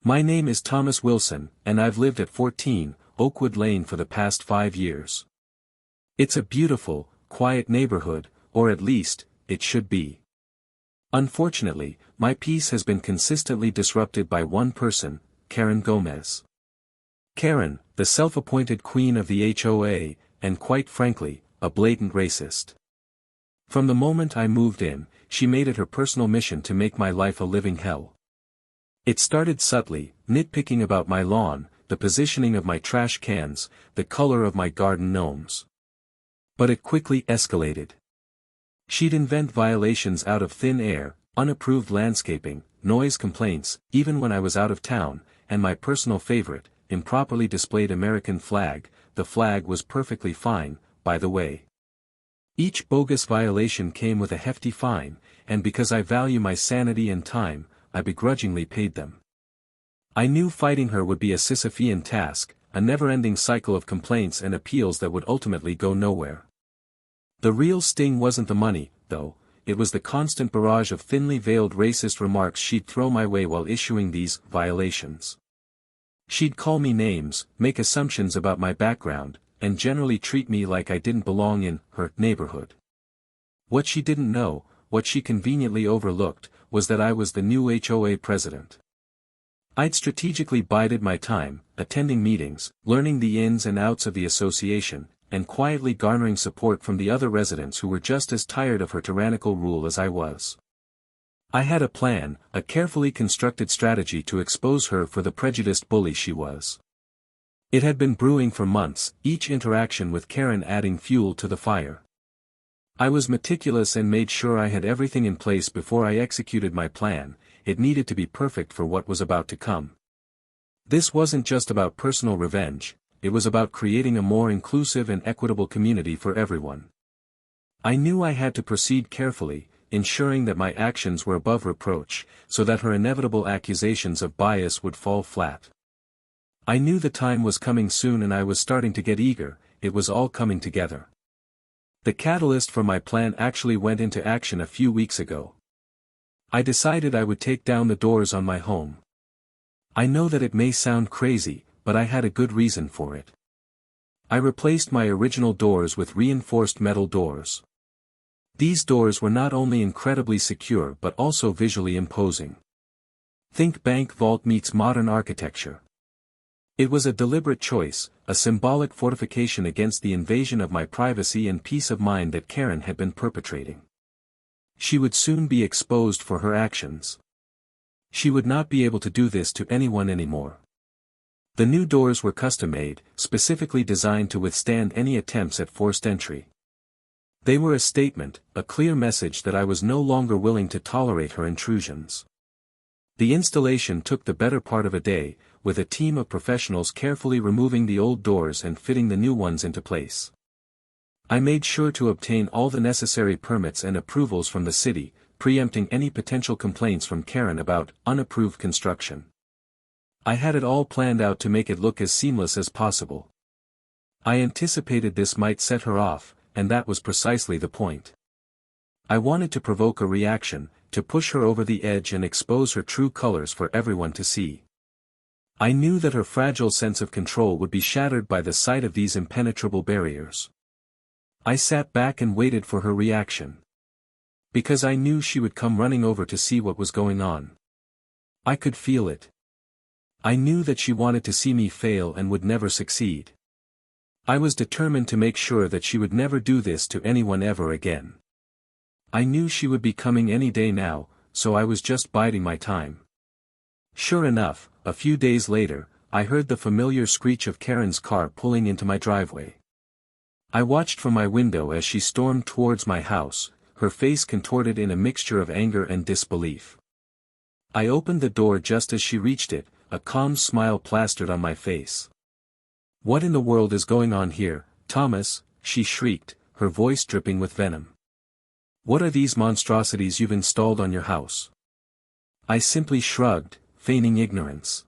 My name is Thomas Wilson, and I've lived at 14, Oakwood Lane for the past 5 years. It's a beautiful, quiet neighborhood, or at least, it should be. Unfortunately, my peace has been consistently disrupted by one person, Karen Gomez. Karen, the self-appointed queen of the HOA, and quite frankly, a blatant racist. From the moment I moved in, she made it her personal mission to make my life a living hell. It started subtly, nitpicking about my lawn, the positioning of my trash cans, the color of my garden gnomes. But it quickly escalated. She'd invent violations out of thin air, unapproved landscaping, noise complaints, even when I was out of town, and my personal favorite, improperly displayed American flag. The flag was perfectly fine, by the way. Each bogus violation came with a hefty fine, and because I value my sanity and time, I begrudgingly paid them. I knew fighting her would be a Sisyphean task, a never-ending cycle of complaints and appeals that would ultimately go nowhere. The real sting wasn't the money, though, it was the constant barrage of thinly veiled racist remarks she'd throw my way while issuing these violations. She'd call me names, make assumptions about my background, and generally treat me like I didn't belong in her neighborhood. What she didn't know, what she conveniently overlooked, was that I was the new HOA president. I'd strategically bided my time, attending meetings, learning the ins and outs of the association, and quietly garnering support from the other residents who were just as tired of her tyrannical rule as I was. I had a plan, a carefully constructed strategy to expose her for the prejudiced bully she was. It had been brewing for months, each interaction with Karen adding fuel to the fire. I was meticulous and made sure I had everything in place before I executed my plan. It needed to be perfect for what was about to come. This wasn't just about personal revenge, it was about creating a more inclusive and equitable community for everyone. I knew I had to proceed carefully, ensuring that my actions were above reproach, so that her inevitable accusations of bias would fall flat. I knew the time was coming soon and I was starting to get eager. It was all coming together. The catalyst for my plan actually went into action a few weeks ago. I decided I would take down the doors on my home. I know that it may sound crazy, but I had a good reason for it. I replaced my original doors with reinforced metal doors. These doors were not only incredibly secure but also visually imposing. Think bank vault meets modern architecture. It was a deliberate choice, a symbolic fortification against the invasion of my privacy and peace of mind that Karen had been perpetrating. She would soon be exposed for her actions. She would not be able to do this to anyone anymore. The new doors were custom-made, specifically designed to withstand any attempts at forced entry. They were a statement, a clear message that I was no longer willing to tolerate her intrusions. The installation took the better part of a day, with a team of professionals carefully removing the old doors and fitting the new ones into place. I made sure to obtain all the necessary permits and approvals from the city, preempting any potential complaints from Karen about unapproved construction. I had it all planned out to make it look as seamless as possible. I anticipated this might set her off, and that was precisely the point. I wanted to provoke a reaction, to push her over the edge and expose her true colors for everyone to see. I knew that her fragile sense of control would be shattered by the sight of these impenetrable barriers. I sat back and waited for her reaction. Because I knew she would come running over to see what was going on. I could feel it. I knew that she wanted to see me fail and would never succeed. I was determined to make sure that she would never do this to anyone ever again. I knew she would be coming any day now, so I was just biding my time. Sure enough, a few days later, I heard the familiar screech of Karen's car pulling into my driveway. I watched from my window as she stormed towards my house, her face contorted in a mixture of anger and disbelief. I opened the door just as she reached it, a calm smile plastered on my face. "What in the world is going on here, Thomas?" she shrieked, her voice dripping with venom. "What are these monstrosities you've installed on your house?" I simply shrugged, feigning ignorance.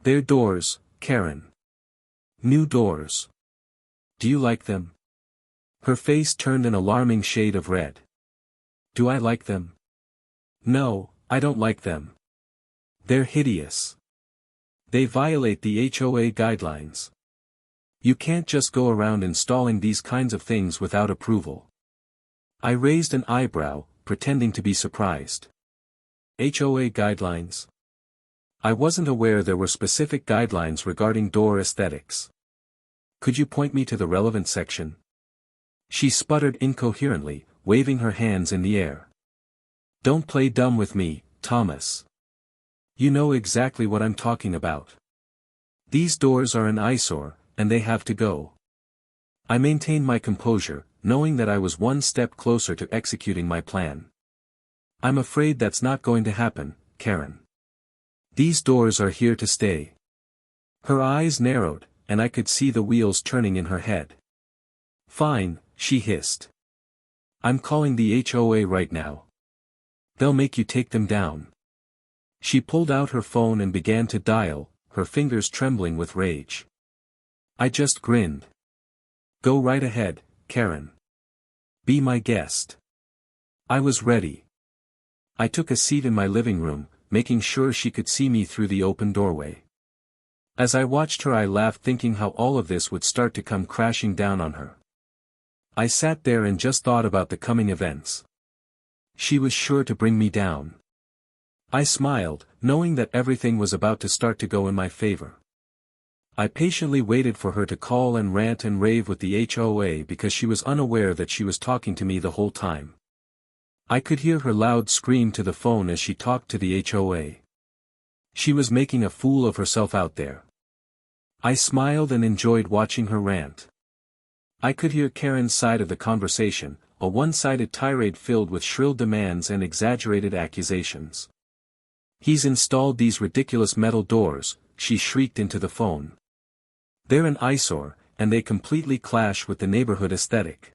"They're doors, Karen. New doors. Do you like them?" Her face turned an alarming shade of red. "Do I like them? No, I don't like them. They're hideous. They violate the HOA guidelines. You can't just go around installing these kinds of things without approval. I raised an eyebrow, pretending to be surprised. HOA guidelines? I wasn't aware there were specific guidelines regarding door aesthetics. Could you point me to the relevant section? She sputtered incoherently, waving her hands in the air. Don't play dumb with me, Thomas. You know exactly what I'm talking about. These doors are an eyesore, and they have to go. I maintained my composure, knowing that I was one step closer to executing my plan. I'm afraid that's not going to happen, Karen. These doors are here to stay. Her eyes narrowed, and I could see the wheels turning in her head. Fine, she hissed. I'm calling the HOA right now. They'll make you take them down. She pulled out her phone and began to dial, her fingers trembling with rage. I just grinned. Go right ahead, Karen. Be my guest. I was ready. I took a seat in my living room, making sure she could see me through the open doorway. As I watched her, I laughed, thinking how all of this would start to come crashing down on her. I sat there and just thought about the coming events. She was sure to bring me down. I smiled, knowing that everything was about to start to go in my favor. I patiently waited for her to call and rant and rave with the HOA because she was unaware that she was talking to me the whole time. I could hear her loud scream to the phone as she talked to the HOA. She was making a fool of herself out there. I smiled and enjoyed watching her rant. I could hear Karen's side of the conversation, a one-sided tirade filled with shrill demands and exaggerated accusations. He's installed these ridiculous metal doors, she shrieked into the phone. They're an eyesore, and they completely clash with the neighborhood aesthetic.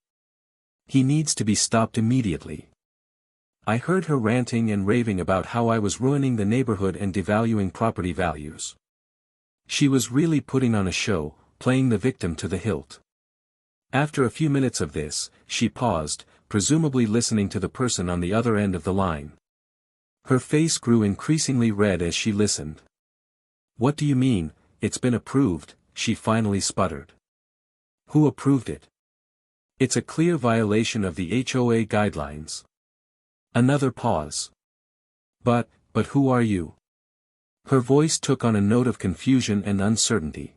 He needs to be stopped immediately. I heard her ranting and raving about how I was ruining the neighborhood and devaluing property values. She was really putting on a show, playing the victim to the hilt. After a few minutes of this, she paused, presumably listening to the person on the other end of the line. Her face grew increasingly red as she listened. What do you mean, it's been approved? She finally sputtered. Who approved it? It's a clear violation of the HOA guidelines. Another pause. But who are you? Her voice took on a note of confusion and uncertainty.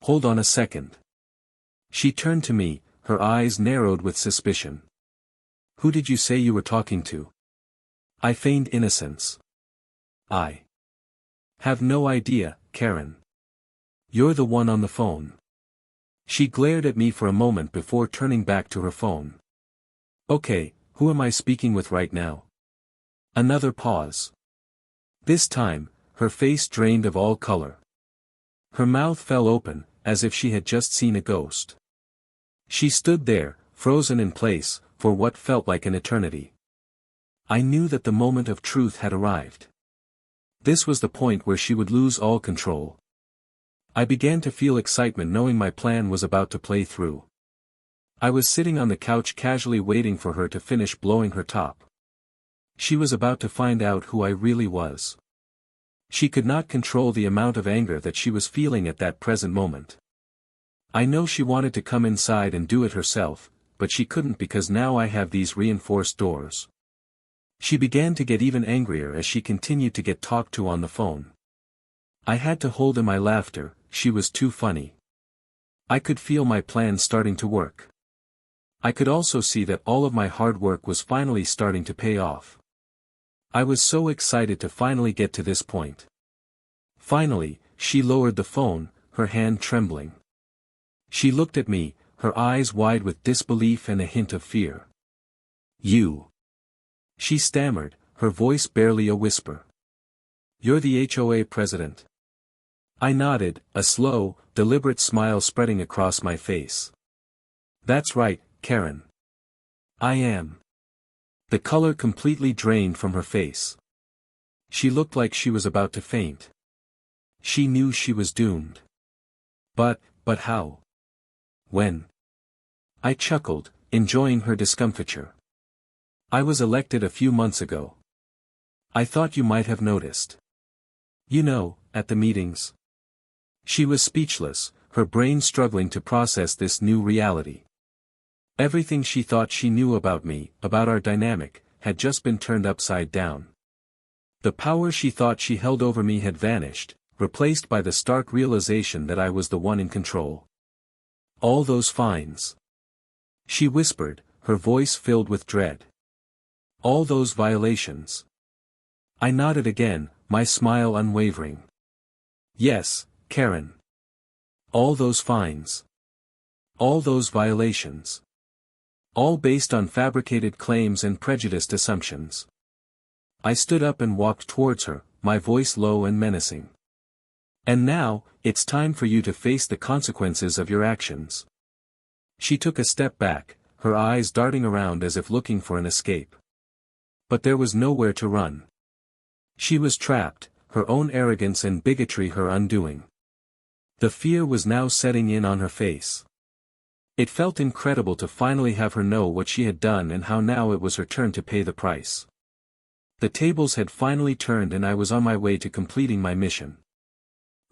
Hold on a second. She turned to me, her eyes narrowed with suspicion. Who did you say you were talking to? I feigned innocence. I have no idea, Karen. You're the one on the phone. She glared at me for a moment before turning back to her phone. Okay, who am I speaking with right now? Another pause. This time, her face drained of all color. Her mouth fell open, as if she had just seen a ghost. She stood there, frozen in place, for what felt like an eternity. I knew that the moment of truth had arrived. This was the point where she would lose all control. I began to feel excitement knowing my plan was about to play through. I was sitting on the couch casually waiting for her to finish blowing her top. She was about to find out who I really was. She could not control the amount of anger that she was feeling at that present moment. I know she wanted to come inside and do it herself, but she couldn't because now I have these reinforced doors. She began to get even angrier as she continued to get talked to on the phone. I had to hold in my laughter, she was too funny. I could feel my plan starting to work. I could also see that all of my hard work was finally starting to pay off. I was so excited to finally get to this point. Finally, she lowered the phone, her hand trembling. She looked at me, her eyes wide with disbelief and a hint of fear. You. She stammered, her voice barely a whisper. You're the HOA president. I nodded, a slow, deliberate smile spreading across my face. That's right, Karen. I am. The color completely drained from her face. She looked like she was about to faint. She knew she was doomed. But how? When? I chuckled, enjoying her discomfiture. I was elected a few months ago. I thought you might have noticed. You know, at the meetings? She was speechless, her brain struggling to process this new reality. Everything she thought she knew about me, about our dynamic, had just been turned upside down. The power she thought she held over me had vanished, replaced by the stark realization that I was the one in control. All those fines. She whispered, her voice filled with dread. All those violations. I nodded again, my smile unwavering. Yes, Karen. All those fines. All those violations. All based on fabricated claims and prejudiced assumptions. I stood up and walked towards her, my voice low and menacing. And now, it's time for you to face the consequences of your actions. She took a step back, her eyes darting around as if looking for an escape. But there was nowhere to run. She was trapped, her own arrogance and bigotry her undoing. The fear was now setting in on her face. It felt incredible to finally have her know what she had done and how now it was her turn to pay the price. The tables had finally turned and I was on my way to completing my mission.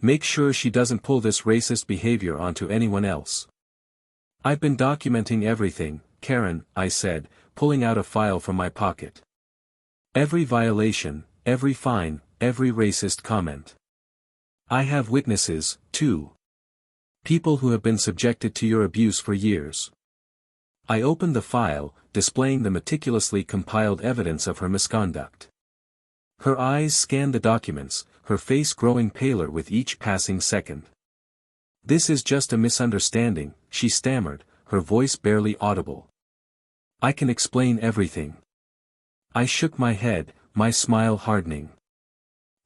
Make sure she doesn't pull this racist behavior onto anyone else. I've been documenting everything, Karen, I said, pulling out a file from my pocket. Every violation, every fine, every racist comment. I have witnesses, too. People who have been subjected to your abuse for years. I opened the file, displaying the meticulously compiled evidence of her misconduct. Her eyes scanned the documents, her face growing paler with each passing second. This is just a misunderstanding, she stammered, her voice barely audible. I can explain everything. I shook my head, my smile hardening.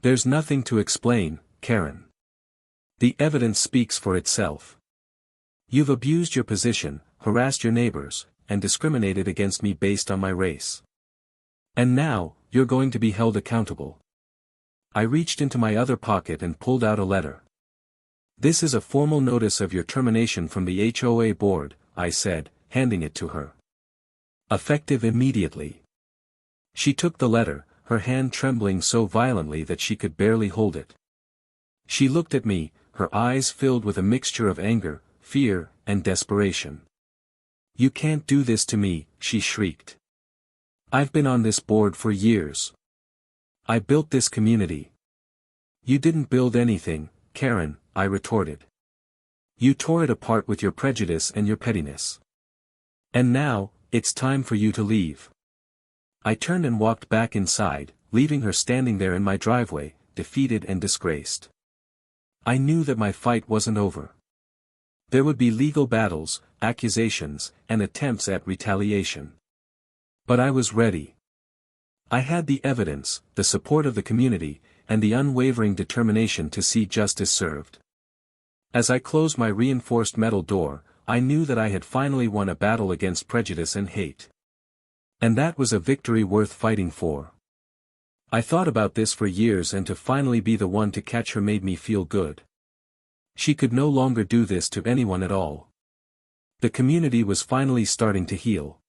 There's nothing to explain, Karen. The evidence speaks for itself. You've abused your position, harassed your neighbors, and discriminated against me based on my race. And now, you're going to be held accountable. I reached into my other pocket and pulled out a letter. This is a formal notice of your termination from the HOA board, I said, handing it to her. Effective immediately. She took the letter, her hand trembling so violently that she could barely hold it. She looked at me, her eyes filled with a mixture of anger, fear, and desperation. You can't do this to me, she shrieked. I've been on this board for years. I built this community. You didn't build anything, Karen, I retorted. You tore it apart with your prejudice and your pettiness. And now, it's time for you to leave. I turned and walked back inside, leaving her standing there in my driveway, defeated and disgraced. I knew that my fight wasn't over. There would be legal battles, accusations, and attempts at retaliation. But I was ready. I had the evidence, the support of the community, and the unwavering determination to see justice served. As I closed my reinforced metal door, I knew that I had finally won a battle against prejudice and hate. And that was a victory worth fighting for. I thought about this for years, and to finally be the one to catch her made me feel good. She could no longer do this to anyone at all. The community was finally starting to heal.